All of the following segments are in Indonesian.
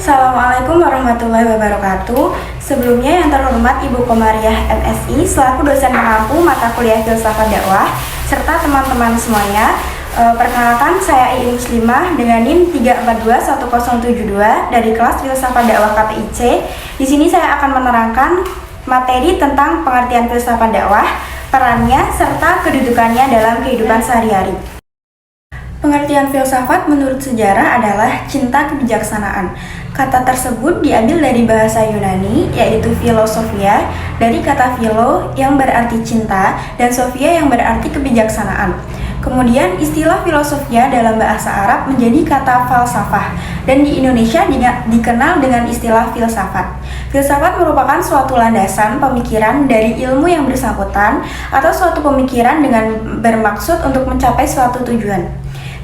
Assalamualaikum warahmatullahi wabarakatuh. Sebelumnya yang terhormat Ibu Komariah MSI selaku dosen pengampu mata kuliah Filsafat Dakwah serta teman-teman semuanya. Perkenalkan, saya Iin Muslimah dengan NIM 3421072 dari kelas Filsafat Dakwah KPIC. Di sini saya akan menerangkan materi tentang pengertian filsafat dakwah, perannya serta kedudukannya dalam kehidupan sehari-hari. Pengertian filsafat menurut sejarah adalah cinta kebijaksanaan. Kata tersebut diambil dari bahasa Yunani, yaitu filosofia, dari kata philo yang berarti cinta dan sophia yang berarti kebijaksanaan. Kemudian istilah filosofia dalam bahasa Arab menjadi kata falsafah, dan di Indonesia dikenal dengan istilah filsafat. Filsafat merupakan suatu landasan pemikiran dari ilmu yang bersangkutan atau suatu pemikiran dengan bermaksud untuk mencapai suatu tujuan.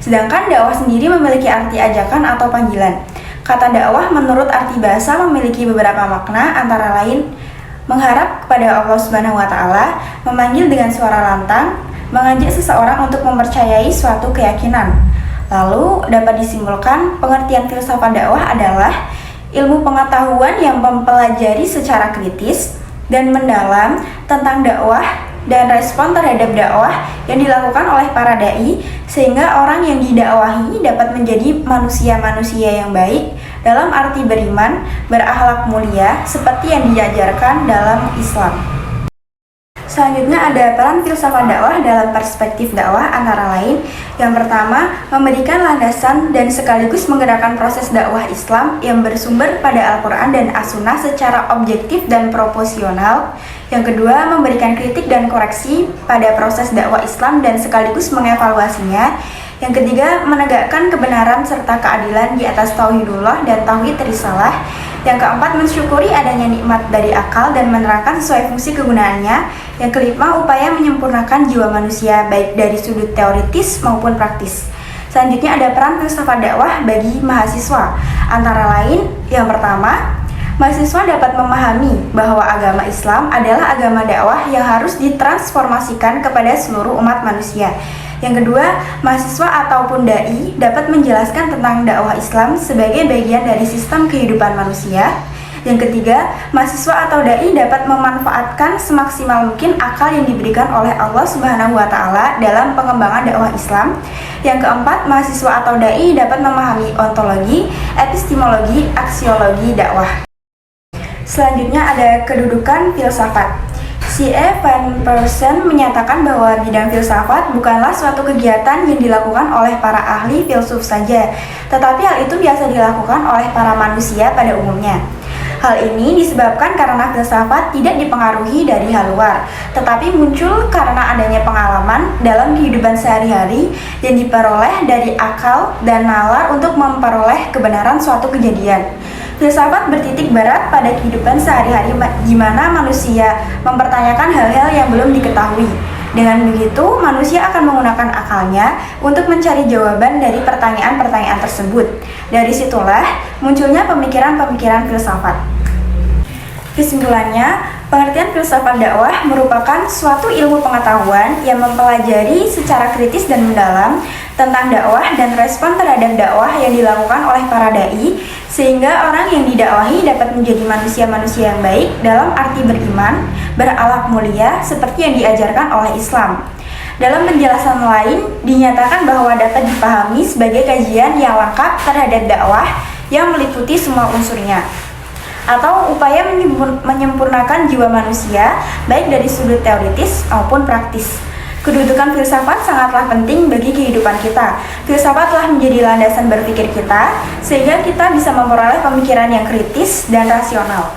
Sedangkan dakwah sendiri memiliki arti ajakan atau panggilan. Kata dakwah menurut arti bahasa memiliki beberapa makna, antara lain mengharap kepada Allah Subhanahu wa Ta'ala, memanggil dengan suara lantang, mengajak seseorang untuk mempercayai suatu keyakinan. Lalu dapat disimpulkan pengertian filsafat dakwah adalah ilmu pengetahuan yang mempelajari secara kritis dan mendalam tentang dakwah dan respon terhadap dakwah yang dilakukan oleh para dai, sehingga orang yang didakwahi dapat menjadi manusia-manusia yang baik dalam arti beriman, berakhlak mulia seperti yang diajarkan dalam Islam. Selanjutnya ada peran filsafat dakwah dalam perspektif dakwah, antara lain yang pertama, memberikan landasan dan sekaligus menggerakkan proses dakwah Islam yang bersumber pada Al-Quran dan As-Sunnah secara objektif dan proporsional. Yang kedua, memberikan kritik dan koreksi pada proses dakwah Islam dan sekaligus mengevaluasinya. Yang ketiga, menegakkan kebenaran serta keadilan di atas tauhidullah dan tauhid risalah. Yang keempat, mensyukuri adanya nikmat dari akal dan menerangkan sesuai fungsi kegunaannya. Yang kelima, upaya menyempurnakan jiwa manusia baik dari sudut teoritis maupun praktis. Selanjutnya ada peran filsafat dakwah bagi mahasiswa. Antara lain, yang pertama, mahasiswa dapat memahami bahwa agama Islam adalah agama dakwah yang harus ditransformasikan kepada seluruh umat manusia. Yang kedua, mahasiswa ataupun dai dapat menjelaskan tentang dakwah Islam sebagai bagian dari sistem kehidupan manusia. Yang ketiga, mahasiswa atau dai dapat memanfaatkan semaksimal mungkin akal yang diberikan oleh Allah Subhanahu wa Ta'ala dalam pengembangan dakwah Islam. Yang keempat, mahasiswa atau dai dapat memahami ontologi, epistemologi, aksiologi dakwah. Selanjutnya ada kedudukan filsafat. C.E. Van Persson menyatakan bahwa bidang filsafat bukanlah suatu kegiatan yang dilakukan oleh para ahli filsuf saja, tetapi hal itu biasa dilakukan oleh para manusia pada umumnya. Hal ini disebabkan karena filsafat tidak dipengaruhi dari hal luar, tetapi muncul karena adanya pengalaman dalam kehidupan sehari-hari yang diperoleh dari akal dan nalar untuk memperoleh kebenaran suatu kejadian. Filsafat bertitik berat pada kehidupan sehari-hari di mana manusia mempertanyakan hal-hal yang belum diketahui. Dengan begitu, manusia akan menggunakan akalnya untuk mencari jawaban dari pertanyaan-pertanyaan tersebut. Dari situlah munculnya pemikiran-pemikiran filsafat. Kesimpulannya, pengertian filsafat dakwah merupakan suatu ilmu pengetahuan yang mempelajari secara kritis dan mendalam tentang dakwah dan respon terhadap dakwah yang dilakukan oleh para dai, sehingga orang yang didakwahi dapat menjadi manusia-manusia yang baik dalam arti beriman, berakhlak mulia seperti yang diajarkan oleh Islam. Dalam penjelasan lain, dinyatakan bahwa dapat dipahami sebagai kajian yang lengkap terhadap dakwah yang meliputi semua unsurnya, atau upaya menyempurnakan jiwa manusia baik dari sudut teoritis maupun praktis. Kedudukan filsafat sangatlah penting bagi kehidupan kita. Filsafat telah menjadi landasan berpikir kita, sehingga kita bisa memperoleh pemikiran yang kritis dan rasional.